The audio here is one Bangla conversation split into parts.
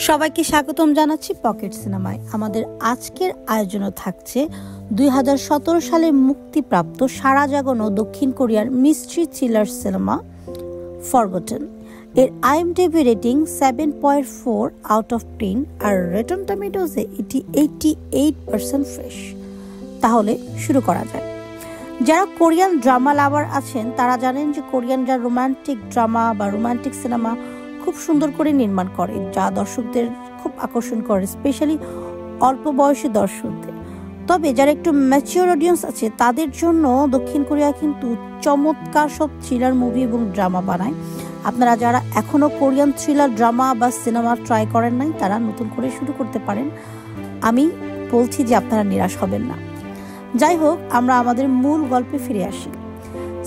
সবাইকে স্বাগতম জানাচ্ছি পকেট সিনেমায়। আমাদের আজকের আয়োজনও থাকছে 2017 সালে মুক্তিপ্রাপ্ত সারা জাগানো দক্ষিণ কোরিয়ার মিস্ট্রি থ্রিলার সিনেমা ফরগটেন এর IMDb রেটিং 7.4 আউট অফ 10 আর রটন টমেটোসে এটি 88% ফ্রেশ। তাহলে শুরু করা যায়। যারা কোরিয়ান ড্রামা লাভার আছেন তারা জানেন যে কোরিয়ানরা রোমান্টিক ড্রামা বা রোমান্টিক সিনেমা খুব সুন্দর করে নির্মাণ করে, যা দর্শকদের খুব আকর্ষণ করে, স্পেশালি অল্প বয়সী দর্শকদের। তবে যারা একটু ম্যাচিওর অডিয়েন্স আছে তাদের জন্য দক্ষিণ কোরিয়া কিন্তু চমৎকার সব থ্রিলার মুভি এবং ড্রামা বানায়। আপনারা যারা এখনও কোরিয়ান থ্রিলার ড্রামা বা সিনেমা ট্রাই করেন নাই তারা নতুন করে শুরু করতে পারেন। আমি বলছি যে আপনারা নিরাশ হবেন না। যাই হোক, আমরা আমাদের মূল গল্পে ফিরে আসি।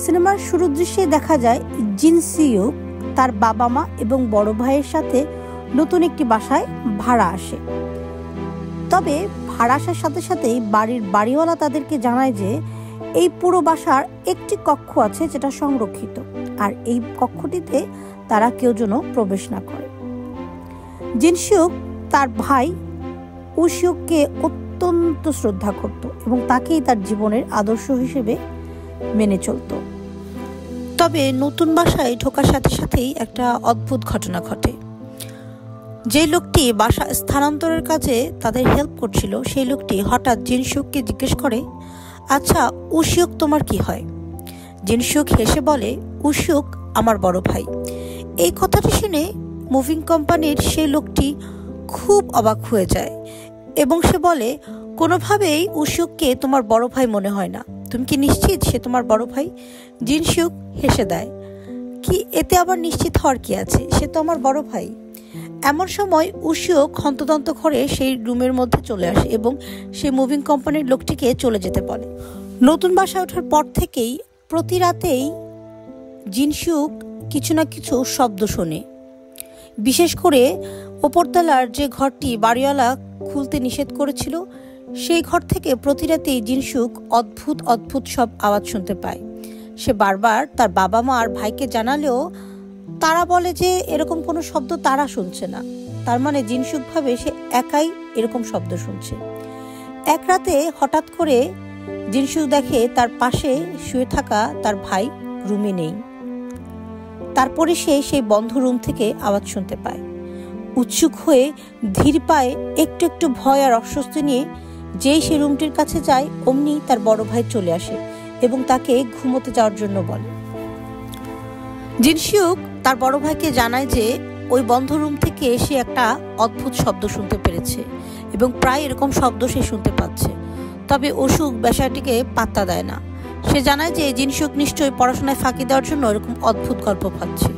সিনেমার শুরুর দৃশ্যে দেখা যায় জিন সিউক তার বাবা মা এবং বড় ভাইয়ের সাথে নতুন একটি বাসায় ভাড়া আসে। তবে ভাড়া আসার সাথে সাথেই বাড়িওয়ালা তাদেরকে জানায় যে এই পুরো বাসার একটি কক্ষ আছে যেটা সংরক্ষিত, আর এই কক্ষটিতে তারা কেউ যেন প্রবেশ না করে। জিনসিউক তার ভাই উশিউককে অত্যন্ত শ্রদ্ধা করত এবং তাকেই তার জীবনের আদর্শ হিসেবে মেনে চলত। তবে নতুন বাসায় ঢোকার সাথে সাথেই একটা অদ্ভুত ঘটনা ঘটে। যে লোকটি বাসা স্থানান্তরের কাজে তাদের হেল্প করছিল সেই লোকটি হঠাৎ জিনসিউককে জিজ্ঞেস করে, আচ্ছা উশিউক তোমার কি হয়? জিনসিউক হেসে বলে, উশিউক আমার বড় ভাই। এই কথাটি শুনে মুভিং কোম্পানির সেই লোকটি খুব অবাক হয়ে যায় এবং সে বলে, কোনোভাবেই উশিউককে তোমার বড় ভাই মনে হয় না, তুমি কি নিশ্চিত সে তোমার বড় ভাই? জিনসিউক হেসে দেয়, কি এতে আবার নিশ্চিত হওয়ার কি আছে, সে তো আমার বড় ভাই। এমন সময় উশিউক হন্তদন্ত করে সেই রুমের মধ্যে চলে আসে এবং সেই মুভিং কোম্পানির লোকটিকে চলে যেতে বলে। নতুন বাসায় ওঠার পর থেকেই প্রতি রাতেই জিনসিউক কিছু না কিছু শব্দ শোনে। বিশেষ করে ওপরতলার যে ঘরটি বাড়িওয়ালা খুলতে নিষেধ করেছিল সেই ঘর থেকে প্রতি রাতেই জিনসিউক অদ্ভুত অদ্ভুত সব আওয়াজ শুনতে পায়। সে বারবার তার বাবা মা আর ভাইকে জানালেও তারা বলে যে এরকম কোনো শব্দ তারা শুনছে না। তার মানে জিনসিউক ভাবে সে একাই এরকম শব্দ শুনছে। এক রাতে হঠাৎ করে জিনসিউক দেখে তার পাশে শুয়ে থাকা তার ভাই রুমে নেই। তারপরে সে সেই বন্ধ রুম থেকে আওয়াজ শুনতে পায়। উৎসুক হয়ে ধীর পায়ে একটু একটু ভয় আর অস্বস্তি নিয়ে যেই সে রুমটির কাছে যায় অমনি তার বড় ভাই চলে আসে এবং তাকে ঘুমোতে যাওয়ার জন্য বলে। জিনসিউক তার বড় ভাইকে জানায় যে ওই বন্ধ রুম থেকে সে একটা অদ্ভুত শব্দ শুনতে পেরেছে এবং প্রায় এরকম শব্দ সে শুনতে পাচ্ছে। তবে অসুখ বিষয়টিকে পাত্তা দেয় না। সে জানায় যে জিনসিউক নিশ্চয়ই পড়াশোনায় ফাঁকি দেওয়ার জন্য এরকম অদ্ভুত গল্প ভাবছে।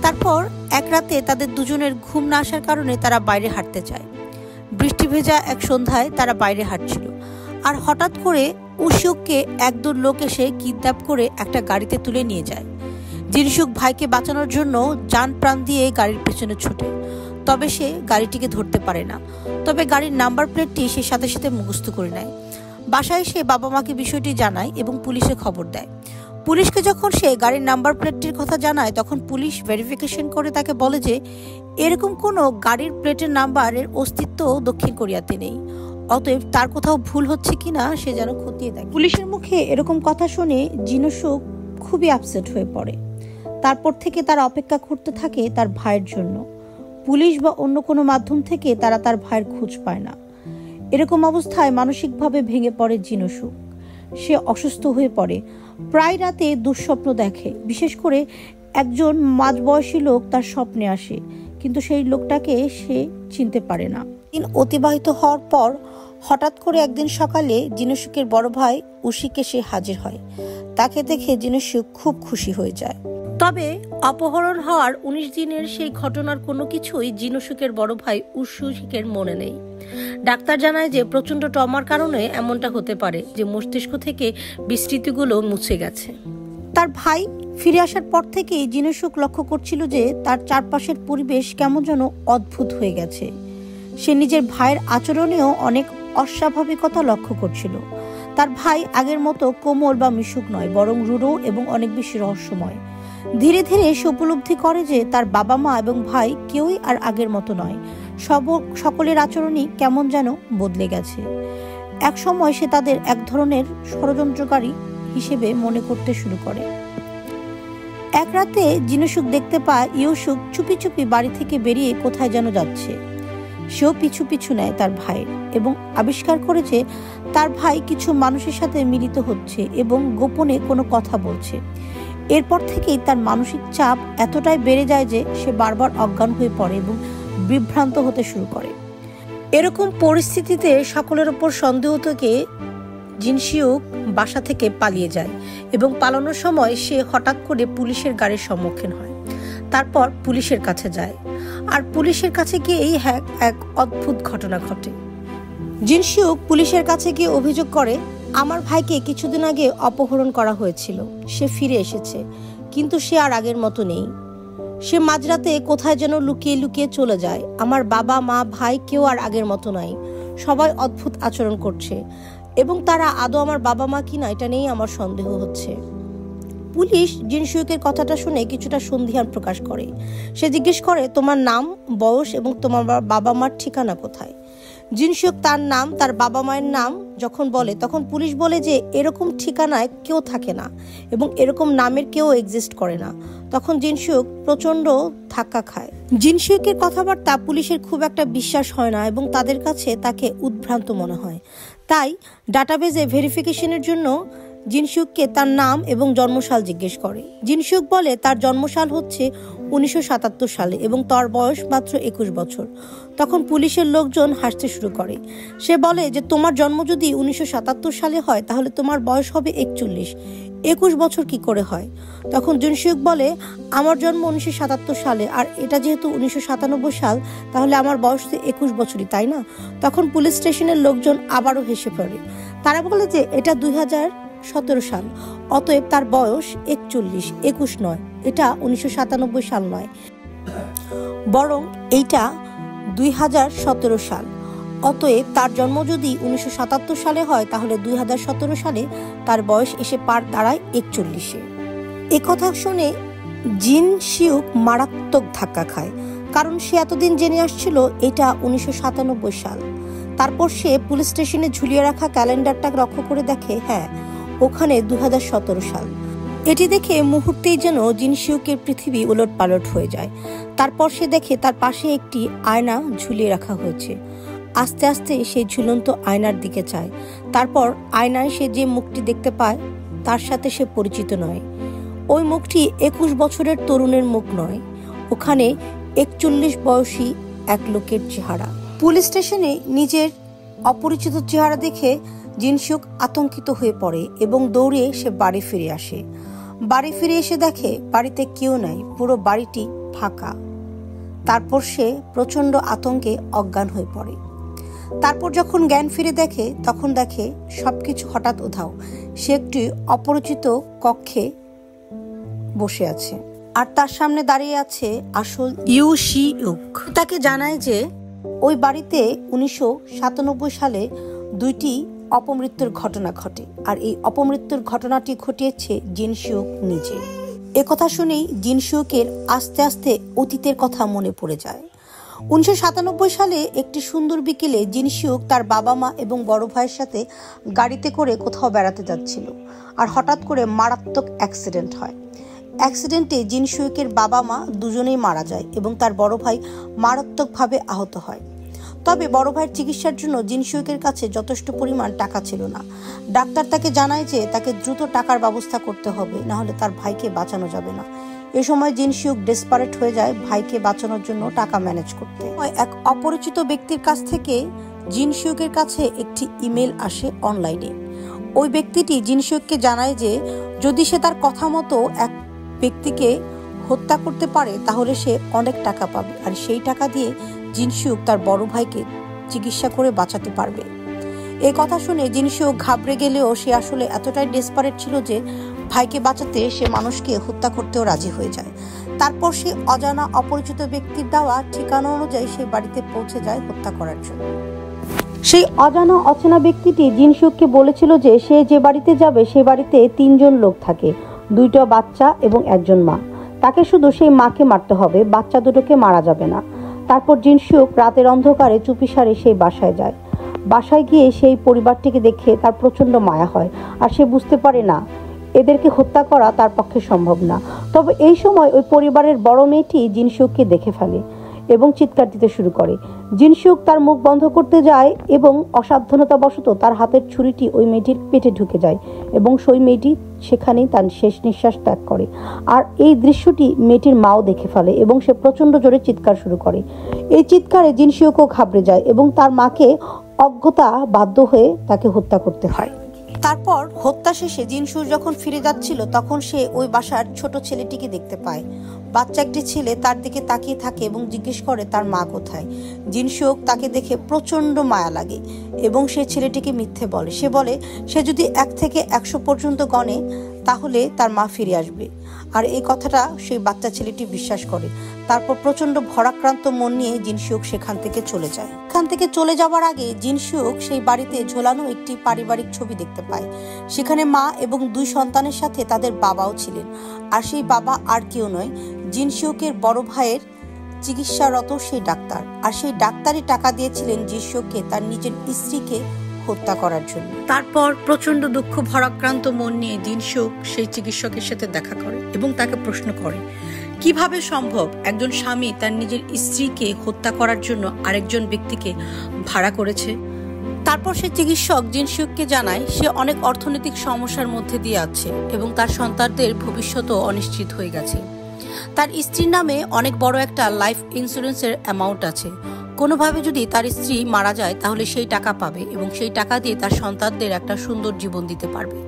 তারপর এক রাতে তাদের দুজনের ঘুম না আসার কারণে তারা বাইরে হাঁটতে যায়। বৃষ্টি ভেজা এক সন্ধ্যায় তারা বাইরে হাঁটছিল আর হঠাৎ করে উশিউককে একদল লোক এসে কিডন্যাপ করে একটা গাড়িতে তুলে নিয়ে যায়। জিনসিউক ভাইকে বাঁচানোর জন্য জান প্রাণ দিয়ে গাড়ির পেছনে ছুটে, তবে সে গাড়িটিকে ধরতে পারে না। তবে গাড়ির নাম্বার প্লেটটি সে সাথে সাথে মুখস্থ করে নেয়। বাসায় সে বাবা মাকে বিষয়টি জানায় এবং পুলিশে খবর দেয়। পুলিশকে যখন সে গাড়ির নাম্বার প্লেটটির কথা জানায় তখন পুলিশ ভেরিফিকেশন করে তাকে বলে যে এরকম কোনো গাড়ির প্লেটের নাম্বারের অস্তিত্ব দক্ষিণ কোরিয়াতে নেই। অতএব তার কোথাও ভুল হচ্ছে কিনা সে যেন খতিয়ে দেখে। পুলিশের মুখে এরকম কথা শুনে জিনসিউক খুবই আপসেট হয়ে পড়ে। তারপর থেকে তারা অপেক্ষা করতে থাকে তার ভাইয়ের জন্য। পুলিশ বা অন্য কোনো মাধ্যম থেকে তারা তার ভাইয়ের খোঁজ পায় না। এরকম অবস্থায় মানসিকভাবে ভেঙে পড়ে জিনসিউক। সে অসুস্থ হয়ে পড়ে। প্রায় রাতে দুঃস্বপ্ন দেখে। বিশেষ করে একজন মাঝবয়সী লোক তার স্বপ্নে আসে, কিন্তু সেই লোকটাকে সে চিনতে পারে না। দিন অতিবাহিত হওয়ার পর হঠাৎ করে একদিন সকালে জিনসিউকের বড় ভাই উশিকে সে হাজির হয়। তাকে দেখে জিনসিউক খুব খুশি হয়ে যায়। তবে অপহরণ হওয়ার 19 দিনের সেই ঘটনার কোনো কিছুই জিনসিউকের বড় ভাই উশিকের মনে নেই। ডাক্তার জানায় যে প্রচন্ড ট্রমার কারণে এমনটা হতে পারে যে মস্তিষ্ক থেকে বিস্মৃতিগুলো মুছে গেছে। তার ভাই ফিরে আসার পর থেকেই জিনসিউক লক্ষ্য করছিল যে তার চারপাশের পরিবেশ কেমন যেন অদ্ভুত হয়ে গেছে। সে নিজের ভাইয়ের আচরণেও অনেক অস্বাভাবিকতা লক্ষ্য করছিল। তার ভাই আগের মতো কোমল বা মিশুক নয়, বরং রূঢ় এবং অনেক বেশি রহস্যময়। ধীরে ধীরে সে উপলব্ধি করে যে তার বাবা মা এবং ভাই কেউই আর আগের মতো নয়। সকলের আচরণই কেমন যেন বদলে গেছে। এক সময় সে তাদের এক ধরনের ষড়যন্ত্রকারী হিসেবে মনে করতে শুরু করে। এক রাতে জিনসুক দেখতে পায় ইয়োসুক চুপি চুপি বাড়ি থেকে বেরিয়ে কোথায় যেন যাচ্ছে। সেও পিছু পিছু নেয় তার ভাইয়ের এবং আবিষ্কার করে যে তার ভাই কিছু মানুষের সাথে মিলিত হচ্ছে এবং গোপনে কোনো কথা বলছে। এরপর থেকেই তার মানসিক চাপ এতটাই বেড়ে যায় যে সে বারবার অজ্ঞান হয়ে পড়ে এবং বিভ্রান্ত হতে শুরু করে। এরকম পরিস্থিতিতে সকলের উপর সন্দেহ থেকে জিনসিউক বাসা থেকে পালিয়ে যায় এবং পালানোর সময় সে হঠাৎ করে পুলিশের গাড়ির সম্মুখীন হয়। তারপর পুলিশের কাছে যায়, আর পুলিশের কাছে গিয়ে এক অদ্ভুত ঘটনা ঘটে। জিনসিউক পুলিশের কাছে গিয়ে অভিযোগ করে, আমার ভাইকে কিছুদিন আগে অপহরণ করা হয়েছিল। সে ফিরে এসেছে, কিন্তু সে আর আগের মতো নেই। সে মাঝরাতে কোথায় যেন লুকিয়ে লুকিয়ে চলে যায়। আমার বাবা মা ভাই কেউ আর আগের মতো নাই। সবাই অদ্ভুত আচরণ করছে এবং তারা আদৌ আমার বাবা মা কিনা এটা নিয়েই আমার সন্দেহ হচ্ছে। পুলিশ জিনসিউকের কথাটা শুনে কিছুটা সন্দিহান প্রকাশ করে। সে জিজ্ঞেস করে, তোমার নাম, বয়স এবং তোমার বাবা মার ঠিকানা কোথায়? জিনসিউক তার নাম, তার বাবা মায়ের নাম যখন বলে, তখন পুলিশ বলে যে এরকম ঠিকানায় কেউ থাকে না এবং এরকম নামের কেউ এক্সিস্ট করে না। তখন জিনসিউক প্রচন্ড ধাক্কা খায়। জিনসিউকের কথাবার্তা পুলিশের খুব একটা বিশ্বাস হয় না এবং তাদের কাছে তাকে উদ্ভ্রান্ত মনে হয়। তাই ডাটাবেজে ভেরিফিকেশনের জন্য জিনসিউককে তার নাম এবং জন্মসাল জিজ্ঞেস করে। জিনসিউক বলে তার জন্মসাল হচ্ছে 1977 সালে এবং তার বয়স মাত্র 21 বছর। তখন পুলিশের লোকজন হাসতে শুরু করে। সে বলে যে তোমার জন্ম যদি 1977 সালে হয় তাহলে তোমার বয়স হবে 41, 21 বছর কি করে হয়? তখন জিনসিউক বলে, আমার জন্ম 1977 সালে, আর এটা যেহেতু 1997 সাল, তাহলে আমার বয়স তো 21 বছরই, তাই না? তখন পুলিশ স্টেশনের লোকজন আবারও হেসে পড়ে। তারা বলে যে এটা 2017 সাল, অতএব তার বয়স 41, 21 নয়, এটা 1997 সাল নয়, বরং এইটা 2017 সাল। অতএব তার জন্ম যদি 1977 সালে হয় তাহলে 2017 সালে তার বয়স এসে দাঁড়ায় 41-এ। একথা শুনে জিনসিউক মারাত্মক ধাক্কা খায়, কারণ সে এতদিন জেনে আসছিল এটা 1997 সাল। তারপর সে পুলিশ স্টেশনে ঝুলিয়ে রাখা ক্যালেন্ডারটা লক্ষ্য করে দেখে, হ্যাঁ, ওখানে 2017 সাল। এটি দেখে মুহূর্তেই যেন জিনসিউকের পৃথিবী উলটপালট হয়ে যায়। তারপর সে দেখে তার পাশে একটি আয়না ঝুলিয়ে রাখা হয়েছে। আস্তে আস্তে সে ঝুলন্ত আয়নার দিকে চায়। তারপর আয়নায় সে যে মুখটি দেখতে পায় তার সাথে সে পরিচিত নয়। ওই মুখটি 21 বছরের তরুণের মুখ নয়, ওখানে 41 বয়সী এক লোকের চেহারা। পুলিশ স্টেশনে নিজের অপরিচিত চেহারা দেখে জিনসিউক আতঙ্কিত হয়ে পড়ে এবং দৌড়ে সে বাড়ি ফিরে আসে। বাড়ি ফিরে এসে দেখে বাড়িতে কেউ নাই, পুরো বাড়িটি ফাঁকা। তারপর সে প্রচন্ড আতঙ্কে অজ্ঞান হয়ে পড়ে। তারপর যখন জ্ঞান ফিরে দেখে তখন দেখে সবকিছু হঠাৎ উধাও। সে একটি অপরিচিত কক্ষে বসে আছে, আর তার সামনে দাঁড়িয়ে আছে আসল ইয়োশিউক। তাকে জানায় যে ওই বাড়িতে 1997 সালে 2টি অপমৃত্যুর ঘটনা ঘটে, আর এই অপমৃত্যুর ঘটনাটি ঘটিয়েছে জিনসিউক নিজে। একথা শুনেই জিনসিউকের আস্তে আস্তে অতীতের কথা মনে পড়ে যায়। 1997 সালে একটি সুন্দর বিকেলে জিনসিউক তার বাবা মা এবং বড় ভাইয়ের সাথে গাড়িতে করে কোথাও বেড়াতে যাচ্ছিল, আর হঠাৎ করে মারাত্মক অ্যাক্সিডেন্ট হয়। অ্যাক্সিডেন্টে জিনসিউকের বাবা মা দুজনেই মারা যায় এবং তার বড় ভাই মারাত্মকভাবে আহত হয়। তবে বড় ভাইয়ের চিকিৎসার জন্য জিনসিউকের কাছে যথেষ্ট পরিমাণ টাকা ছিল না। ডাক্তার তাকে জানায় যে তাকে দ্রুত টাকার ব্যবস্থা করতে হবে, না হলে তার ভাইকে বাঁচানো যাবে না। এ সময় জিনসিউক ডেসপারেট হয়ে যায় ভাইকে বাঁচানোর জন্য টাকা ম্যানেজ করতে। এক অপরিচিত ব্যক্তির কাছ থেকে জিনসিউকের কাছে একটি ইমেল আসে অনলাইনে। ওই ব্যক্তিটি জিনসিউককে জানায় যে যদি সে তার কথা মতো এক ব্যক্তিকে হত্যা করতে পারে তাহলে সে অনেক টাকা পাবে, আর সেই টাকা দিয়ে জিনসিউক তার বড় ভাইকে চিকিৎসা করে বাঁচাতে পারবে। এই কথা শুনে জিনসিউক ঘাবড়ে গেলেও সে আসলে এতটাই ডেসপারেট ছিল যে ভাইকে বাঁচাতে সে মানুষকে হত্যা করতেও রাজি হয়ে যায়। তারপর সে অজানা অপরিচিত ব্যক্তির দেওয়া ঠিকানা অনুযায়ী সে বাড়িতে পৌঁছে যায় হত্যা করার জন্য। সেই অজানা অচেনা ব্যক্তিটি জিনসিউককে বলেছিল যে সে যে বাড়িতে যাবে সে বাড়িতে 3 জন লোক থাকে, 2টা বাচ্চা এবং 1 জন মা। তাকে শুধু সেই মাকে মারতে হবে, বাচ্চা দুটোকে মারা যাবে না। তারপর জিনসুক রাতের অন্ধকারে চুপিসারে সেই বাসায় যায়। বাসায় গিয়ে সেই পরিবারটিকে দেখে তার প্রচণ্ড মায়া হয়, আর সে বুঝতে পারে না এদেরকে হত্যা করা তার পক্ষে সম্ভব না। তবে এই সময় ওই পরিবারের বড় মেয়েটি জিনসুককে দেখে ফেলে এবং চিৎকার দিতে শুরু করে। জিনসুক তার মুখ বন্ধ করতে যায় এবং অসাবধানতাবশত তার হাতের ছুরিটি ওই মেয়েটির পেটে ঢুকে যায় এবং সেই মেয়েটি সেখানেই তার শেষ নিঃশ্বাস ত্যাগ করে। আর এই দৃশ্যটি মেয়েটির মাও দেখে ফেলে এবং সে প্রচণ্ড জোরে চিৎকার শুরু করে। এই চিৎকারে জিনসুকও ঘাবড়ে যায় এবং তার মাকে অজ্ঞতা বাধ্য হয়ে তাকে হত্যা করতে হয়। তারপর হত্যা শেষে জিনসুক যখন ফিরে যাচ্ছিল তখন সে ওই বাসার ছোট ছেলেটিকে দেখতে পায়। বাচ্চা একটি ছেলে তার দিকে তাকিয়ে থাকে এবং জিজ্ঞেস করে তার মা কোথায়। জিনসুক তাকে দেখে প্রচণ্ড মায়া লাগে এবং সে ছেলেটিকে মিথ্যে বলে। সে বলে সে যদি 1 থেকে 100 পর্যন্ত গণে তাহলে তার মা ফিরে আসবে। আর এই কথাটা সেই বাচ্চা ছেলেটি বিশ্বাস করে। তারপর প্রচণ্ড ভরাক্রান্ত মন নিয়ে জিনসুক সেখান থেকে চলে যায়। এখান থেকে চলে যাওয়ার আগে জিনসুক সেই বাড়িতে ঝোলানো একটি পারিবারিক ছবি দেখতে পায়। সেখানে মা এবং 2 সন্তানের সাথে তাদের বাবাও ছিলেন। আর সেই বাবা আর কেউ নয়, জিনসুকের বড় ভাইয়ের চিকিৎসারত সেই ডাক্তার। আর সেই ডাক্তারই টাকা দিয়েছিলেন জিনসুককে তার নিজের স্ত্রীকে হত্যা করার জন্য। তারপর প্রচন্ড দুঃখ ভরাক্রান্ত মন নিয়ে জিনসুক সেই চিকিৎসকের সাথে দেখা করে এবং তাকে প্রশ্ন করে কিভাবে সম্ভব একজন স্বামী তার নিজের স্ত্রীকে হত্যা করার জন্য আরেকজন ব্যক্তিকে ভাড়া করেছে। তারপর সে চিকিৎসক জিনসুককে জানায় সে অনেক অর্থনৈতিক সমস্যার মধ্যে দিয়ে আছে এবং তার সন্তানদের ভবিষ্যৎও অনিশ্চিত হয়ে গেছে। তার স্ত্রীর নামে অনেক বড় একটা লাইফ ইন্স্যুরেন্সের অ্যামাউন্ট আছে। কোনোভাবে যদি তার স্ত্রী মারা যায় তাহলে সেই টাকা পাবে এবং সেই টাকা দিয়ে তার সন্তানদের একটা সুন্দর জীবন দিতে পারবে।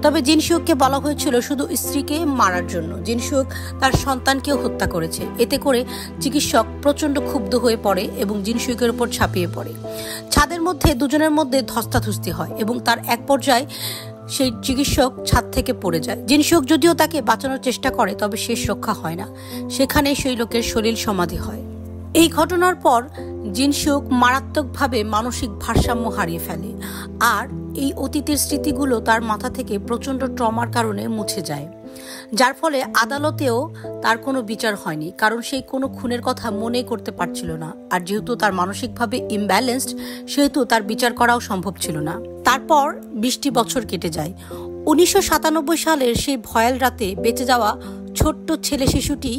তবে জিনসুককে বলা হয়েছিল শুধু স্ত্রীকে মারার জন্য। জিনসুক তার সন্তানকেও হত্যা করেছে। এতে করে চিকিৎসক প্রচণ্ড ক্ষুব্ধ হয়ে পড়ে এবং জিনসুকের উপর ঝাঁপিয়ে পড়ে। ছাদের মধ্যে দুজনের মধ্যে ধস্তাধস্তি হয় এবং তার এক পর্যায়ে সেই চিকিৎসক ছাদ থেকে পড়ে যায়। জিনসুক যদিও তাকে বাঁচানোর চেষ্টা করে তবে শেষ রক্ষা হয় না। সেখানে সেই লোকের শরীর সমাধি হয়। এই ঘটনার পর জিনসুক মারাত্মকভাবে মানসিক ভারসাম্য হারিয়ে ফেলে আর এই অতীতের স্মৃতিগুলো তার মাথা থেকে প্রচণ্ড ট্রমার কারণে মুছে যায়, যার ফলে আদালতেও তার কোনো বিচার হয়নি, কারণ সেই কোনো খুনের কথা মনে করতে পারছিল না। আর যেহেতু তার মানসিকভাবে ইমব্যালেন্সড সেহেতু তার বিচার করাও সম্ভব ছিল না। তারপর 20টি বছর কেটে যায়। 1997 সালের সেই ভয়াল রাতে বেঁচে যাওয়া ছোট্ট ছেলে শিশুটি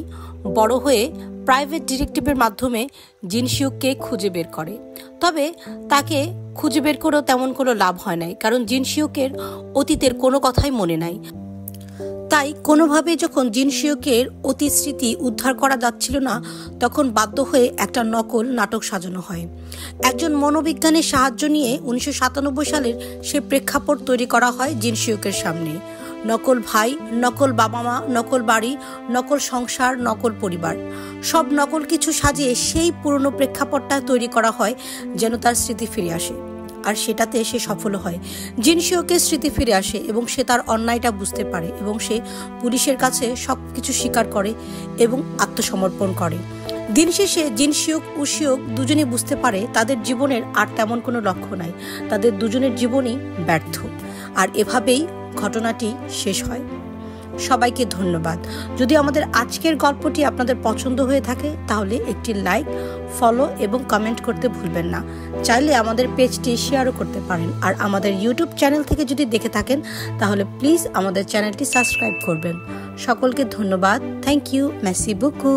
বড় হয়ে প্রাইভেট ডিটেকটিভের মাধ্যমে জিনসুককে খুঁজে বের করে। তবে তাকে খুঁজে বের করেও তেমন কোনো লাভ হয় নাই, কারণ জিনসুকের অতীতের কোনো কথাই মনে নাই। তাই কোনোভাবে যখন জিনসুকের অতীত স্মৃতি উদ্ধার করা যাচ্ছিল না তখন বাধ্য হয়ে একটা নকল নাটক সাজানো হয়। একজন মনোবিজ্ঞানীর সাহায্য নিয়ে 1997 সালের সে প্রেক্ষাপট তৈরি করা হয় জিনসুকের সামনে। নকল ভাই, নকল বাবা মা, নকল বাড়ি, নকল সংসার, নকল পরিবার, সব নকল কিছু সাজিয়ে সেই পুরনো প্রেক্ষাপটটা তৈরি করা হয় যেন তার স্মৃতি ফিরে আসে। আর সেটাতে সে সফল হয়। জিনসুকের স্মৃতি ফিরে আসে এবং সে তার অন্যায়টা বুঝতে পারে এবং সে পুলিশের কাছে সবকিছু স্বীকার করে এবং আত্মসমর্পণ করে। দিন শেষে জিনসুক ও শিওক দুজনেই বুঝতে পারে তাদের জীবনের আর তেমন কোনো লক্ষ্য নাই, তাদের দুজনের জীবনই ব্যর্থ। আর এভাবেই ঘটনাটি শেষ হয়। সবাইকে ধন্যবাদ। যদি আমাদের আজকের গল্পটি আপনাদের পছন্দ হয়ে থাকে তাহলে একটি লাইক, ফলো এবং কমেন্ট করতে ভুলবেন না। চাইলে আমাদের পেজটি শেয়ারও করতে পারেন। আর আমাদের ইউটিউব চ্যানেল থেকে যদি দেখে থাকেন তাহলে প্লিজ আমাদের চ্যানেলটি সাবস্ক্রাইব করবেন। সকলকে ধন্যবাদ। Thank you. মেসি বুকু।